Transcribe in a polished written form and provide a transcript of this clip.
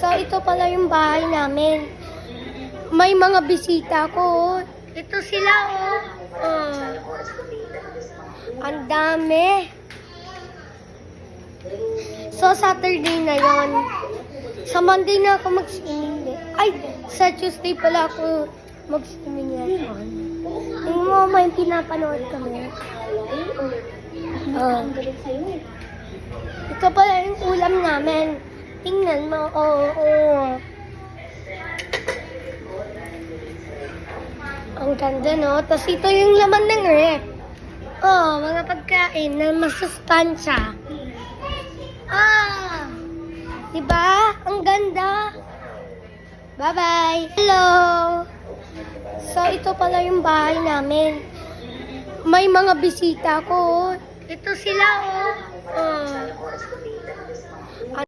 So, ito pala yung bahay namin. May mga bisita ko. Ito sila, oh. Oh. Ang dami. So, Saturday na yon. Sa Monday na ako mag-swimming. Ay, sa Tuesday pala ako mag-swimming yan. Tingnan mo, may pinapanood kami. Oh. Ito pala yung ulam namin. Tingnan mo, oo. Ang ganda, no? Tapos ito yung laman ng ref. Oh, mga pagkain na masustansya. Ah! Diba? Ang ganda. Bye-bye. Hello! So, ito pala yung bahay namin. May mga bisita ko. Ito sila, oh. Oh.